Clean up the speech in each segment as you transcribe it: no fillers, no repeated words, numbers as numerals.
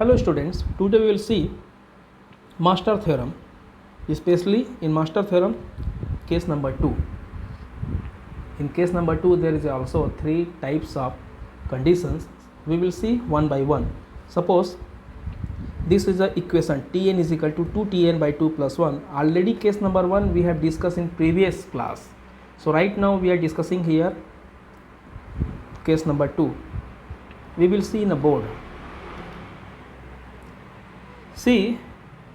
Hello students, today we will see master theorem, especially in master theorem case number 2. In case number 2 there is also 3 types of conditions. We will see one by one. Suppose this is the equation Tn is equal to 2Tn by 2 plus 1. Already case number 1 we have discussed in previous class. So right now we are discussing here case number 2. We will see in a board. See,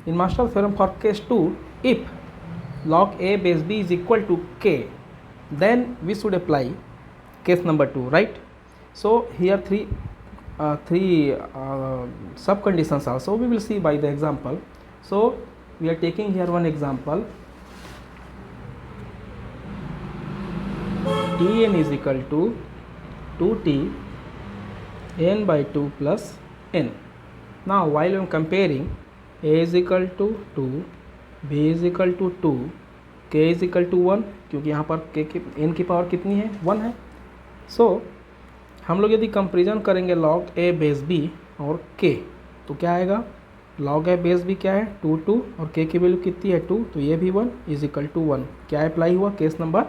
in master theorem for case 2, if log a base b is equal to k, then we should apply case number 2, right? So here three sub conditions also we will see by the example. So we are taking here one example. Tn is equal to 2t n by 2 plus n. Now while I am comparing a is equal to 2, b is equal to 2, k is equal to 1, क्योंकि यहाँ पर k की n की power कितनी है 1 है. सो हम लोग यदि कंपेरिजन करेंगे log a बेस b और k तो क्या आएगा. log a बेस b क्या है 2 और k की वैल्यू कितनी है 2, तो ये भी 1 इज इक्वल टू 1. क्या अप्लाई हुआ, केस नंबर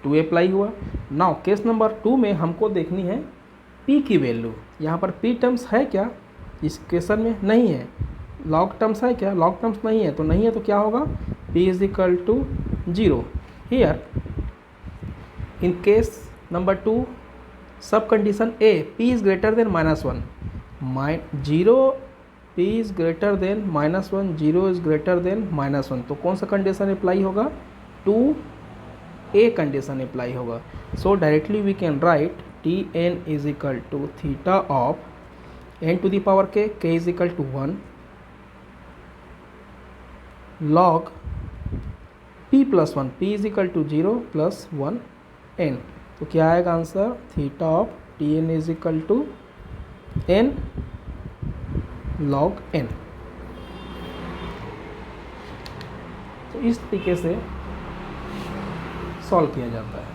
2 अप्लाई हुआ. नाउ केस नंबर 2 में हमको देखनी है p की वैल्यू. यहाँ पर p टर्म्स है क्या, इस क्वेश्चन में नहीं है. लॉग टर्म्स है क्या, लॉग टर्म्स नहीं है. तो नहीं है तो क्या होगा, p is equal to 0. Here in case number 2 sub condition a p is greater than -1 0, p is greater than -1 0 is greater than -1. तो कौन सा कंडीशन अप्लाई होगा, 2a कंडीशन अप्लाई होगा. So directly we can write Tn is equal to theta of n to the power k is equal to 1 log p plus 1, p is equal to 0 plus 1 n. तो क्या आएगा answer, theta of Tn is equal to n log n. तो इस तरीके से solve किया जाता है.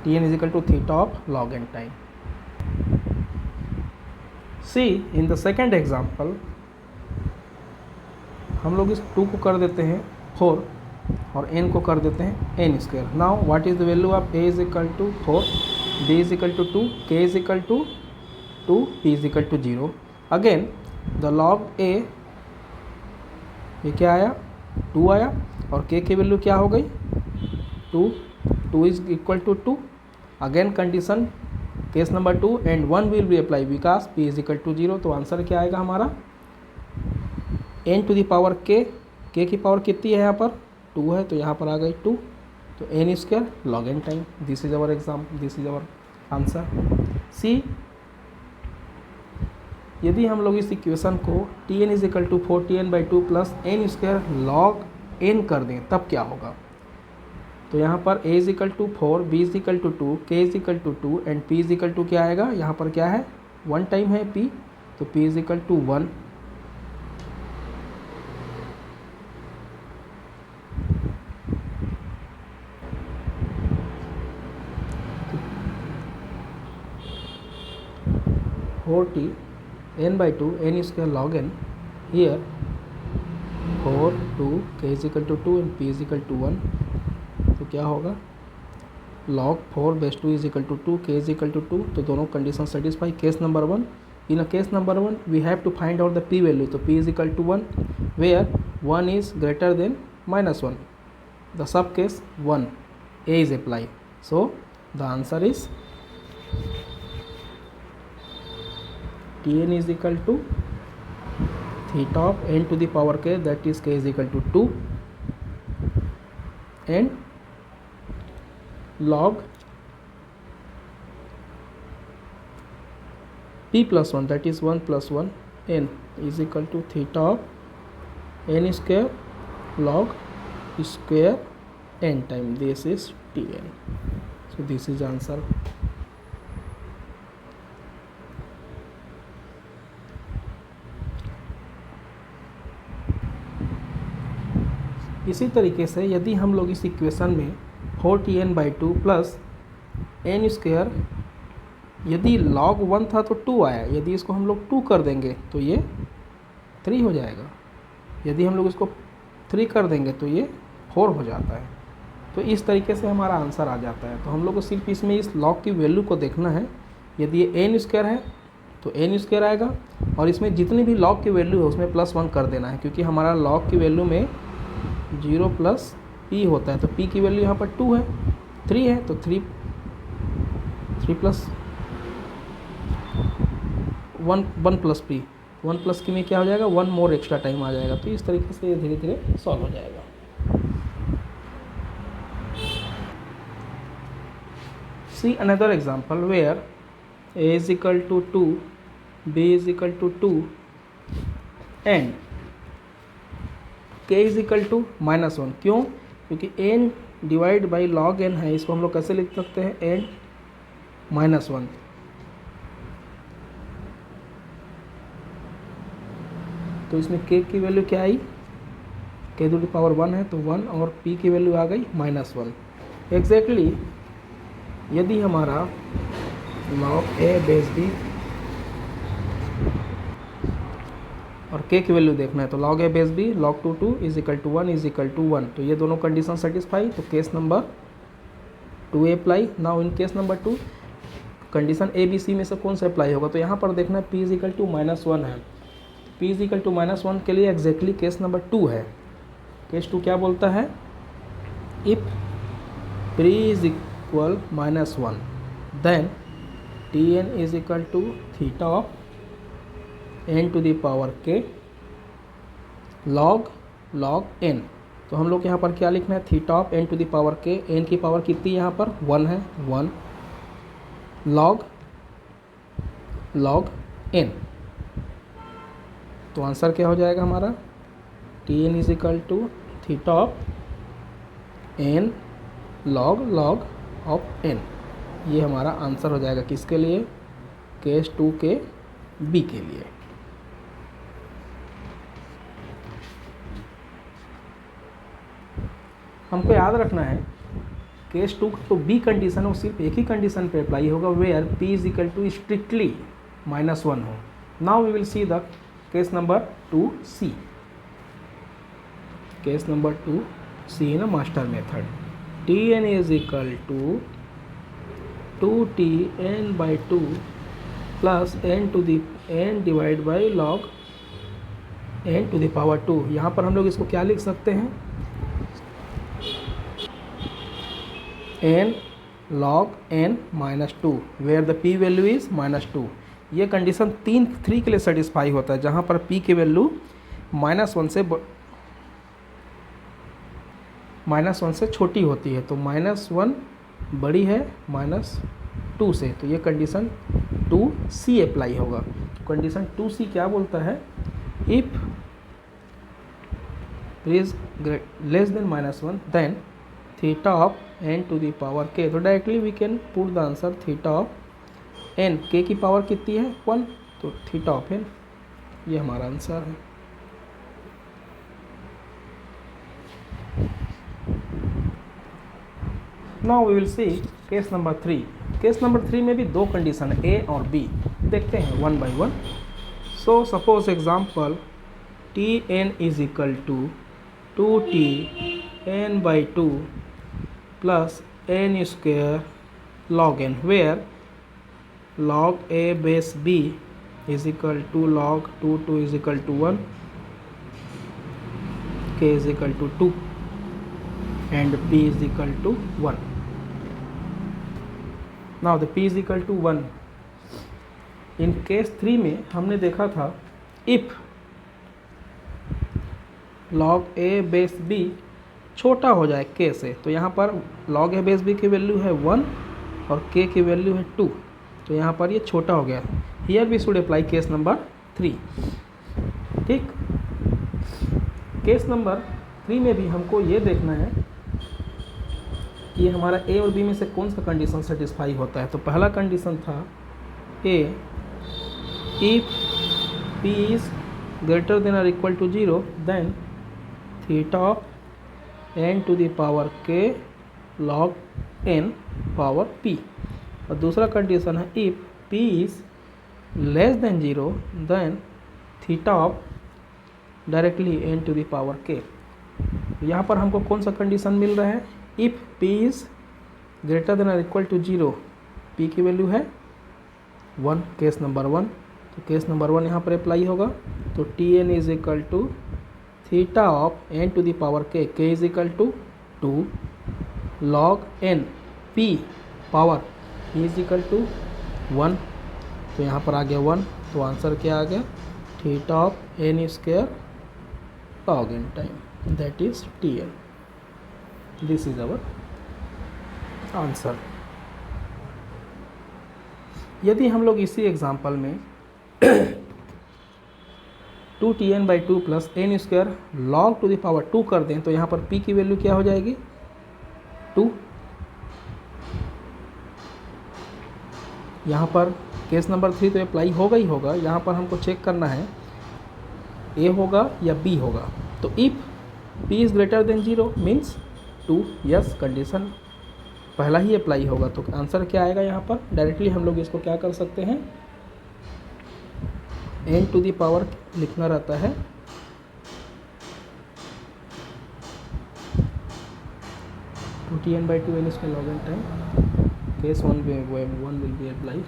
Tn is equal to theta of log n time. See in the second example हम लोग इस 2 को कर देते हैं 4 और n को कर देते हैं n square. Now what is the value of a is equal to 4, b is equal to 2, k is equal to 2, p is equal to 0. Again the log a ये क्या आया 2 आया और k की वैल्यू क्या हो गई 2 is equal to 2. Again condition case number 2 and 1 will be apply because p is equal to 0. तो आंसर क्या आएगा हमारा, n to the power k की पावर कितनी है यहाँ पर 2 है, तो यहाँ पर आ गई 2, तो n square log n time. This is our example, this is our answer. See यदि हम लोग इस इक्वेशन को Tn is equal to 4Tn by 2 plus n square log n कर दें तब क्या होगा. तो यहाँ पर a is equal to 4, b is equal to 2, k is equal to 2 and p is equal to क्या आएगा, यहाँ पर क्या है 1 टाइम है p, तो p is equal to 1. T n by 2 n square log n. Here 4 2 k is equal to 2 and p is equal to 1. तो क्या होगा, log 4 base 2 is equal to 2, k is equal to 2. तो दोनों condition satisfy. Case number 1, in a case number 1 we have to find out the p value. तो p is equal to 1 where 1 is greater than -1. The sub case 1 a is apply. So the answer is Tn is equal to theta of n to the power k, that is k is equal to 2 and log p plus 1, that is 1 plus 1 n is equal to theta of n square log square n time. This is Tn. So this is answer. इसी तरीके से यदि हम लोग इस equation में 4Tn by 2 plus n square यदि log 1 था तो 2 आया, यदि इसको हम लोग 2 कर देंगे तो ये 3 हो जाएगा, यदि हम लोग इसको 3 कर देंगे तो ये 4 हो जाता है। तो इस तरीके से हमारा आंसर आ जाता है। तो हम लोग को सिर्फ इसमें इस log की वैल्यू को देखना है। यदि ये n स्क्वायर है तो n स्क्वायर आएगा, और इसमें जितनी भी log की वैल्यू है उसमें +1 कर देना है, क्योंकि हमारा log की वैल्यू में 0 प्लस p होता है। तो p की वैल्यू यहाँ पर 2 है, 3 है, तो 3 प्लस 1 प्लस p, 1 प्लस की में क्या हो जाएगा, 1 मोर एक्स्ट्रा टाइम आ जाएगा। तो इस तरीके से ये धीरे धीरे सॉल्व हो जाएगा। See another example where a is equal to 2, b is equal to 2 and k is equal to -1। क्यों? क्योंकि n divide by log n है, इसको हम लोग कैसे लिख सकते हैं, n -1। तो इसमें k की वैल्यू क्या आई, k टू द पावर 1 है तो 1, और p की वैल्यू आ गई -1। एग्जैक्टली यदि हमारा log a बेस b और k की वैल्यू देखना है तो log a base b log 2 is equal to 1 is equal to 1, तो ये दोनों कंडीशन सेटिस्फाई। तो case number 2 apply. Now in case number 2 condition a b c में से कौन सा अप्लाई होगा, तो यहाँ पर देखना है p इज इक्वल टू -1 है। p इज इक्वल टू -1 के लिए एग्जैक्टली केस नंबर 2 है। केस 2 क्या बोलता है, if p is equal -1 then Tn is equal to theta of n to the power k log n। तो हम लोग यहाँ पर क्या लिखना है, theta of n to the power k, n की पावर कितनी यहाँ पर 1 है, 1 log n। तो आंसर क्या हो जाएगा हमारा, Tn is equal to theta of n log of n। ये हमारा आंसर हो जाएगा किसके लिए, केस 2 के बी के लिए। हमको याद रखना है केस 2 का तो बी कंडीशन है वो सिर्फ एक ही कंडीशन पे अप्लाई होगा, where p is equal to strictly -1 हो। Now we will see the case number 2c। Case number 2c in master method, Tn is equal to 2Tn/2 plus n to the n divide by log n to the power 2। यहाँ पर हम लोग इसको क्या लिख सकते हैं, n log n -2 where the p value is -2। ये कंडीशन 3 के लिए सेटिस्फाई होता है, जहाँ पर p की वैल्यू -1 से छोटी होती है। तो -1 बड़ी है -2 से, तो ये कंडीशन 2c अप्लाई होगा। कंडीशन 2c क्या बोलता है, if is less than -1 then theta of n to the power k। तो directly we can put the answer theta of n, k की पावर कितनी है 1, तो थीटा ऑफ n, ये हमारा आंसर है। Now we will see case number 3। Case number 3 में भी दो कंडीशन है, ए और बी। देखते हैं 1 by 1। So suppose example Tn is equal to 2Tn/2 plus n square log n, where log a base b is equal to log 2 is equal to 1, k is equal to 2 and p is equal to 1। Now the p is equal to 1। In case 3 में हमने देखा था if log a base b छोटा हो जाए k से, तो यहाँ पर log a बेस b की वैल्यू है 1 और k की वैल्यू है 2, तो यहाँ पर ये छोटा हो गया। Here we should apply case number 3। ठीक, केस नंबर 3 में भी हमको ये देखना है कि हमारा ए और बी में से कौन सा कंडीशन सेटिस्फाई होता है। तो पहला कंडीशन था A, if p is greater than और equal to 0 then theta of n to the power k log n power p। और दूसरा कंडीशन है if p is less than 0 then theta of directly n to the power k। यहाँ पर हमको कौन सा condition मिल रहा है, if p is greater than or equal to 0, p की वैल्यू है 1, केस नंबर 1। तो केस नंबर 1 यहाँ पर अप्लाई होगा। तो T N is equal to theta of N to the power K is equal to 2 log N, P power P is equal to 1। तो यहाँ पर आ गया 1, तो आंसर क्या आ गया, theta of N square log N time, that is T N. This is our answer. यदि हम लोग इसी एग्जांपल में 2tn/2 plus N square log to the power 2 कर दें तो यहाँ पर p की वैल्यू क्या हो जाएगी, 2। यहाँ पर केस नंबर 3 तो अप्लाई होगा ही होगा। यहाँ पर हमको चेक करना है a होगा या b होगा। तो if p is greater than 0 means 2, yes, condition पहला ही अप्लाई होगा। तो आंसर क्या आएगा, यहाँ पर डायरेक्टली हम लोग इसको क्या कर सकते हैं, n टू द पावर लिखना रहता है 2tn/2 n square log N time, case 1 will be applied.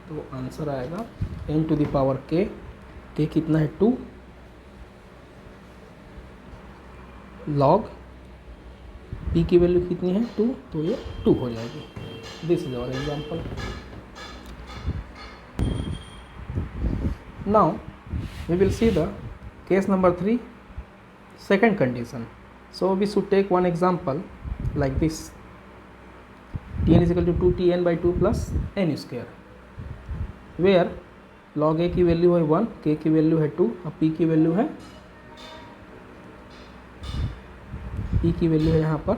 तो आंसर आएगा n to the power k कितना है 2 लॉग p की वैल्यू कितनी है 2, तो ये 2 हो जाएगी। This is our example. Now we will see the case number 3, second condition. So we should take one example like this, tn is equal to 2tn/2 plus n square, where log a की value है 1, k की value है 2 और p की value है यहाँ पर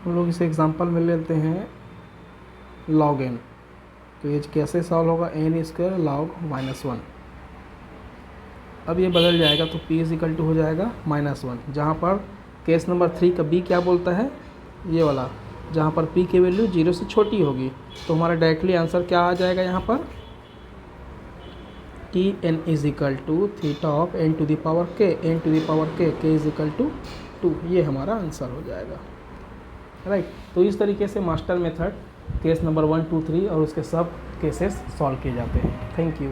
हम लोग इसे एग्जांपल में लेते हैं log n। तो ये कैसे सॉल्व होगा, n स्क्वायर log -1। अब ये बदल जाएगा तो p इज इक्वल टू हो जाएगा -1। जहाँ पर केस नंबर 3 का b क्या बोलता है, ये वाला, जहाँ पर p की वैल्यू 0 से छोटी होगी। तो हमारा डायरेक्टली आंसर क्या आ जाएगा, यहाँ पर T N is equal to theta of n to the power k is equal to 2। ये हमारा आंसर हो जाएगा, राइट। तो इस तरीके से मास्टर मेथड केस नंबर 1, 2, 3 और उसके सब केसेस सॉल्व किए जाते हैं। Thank you.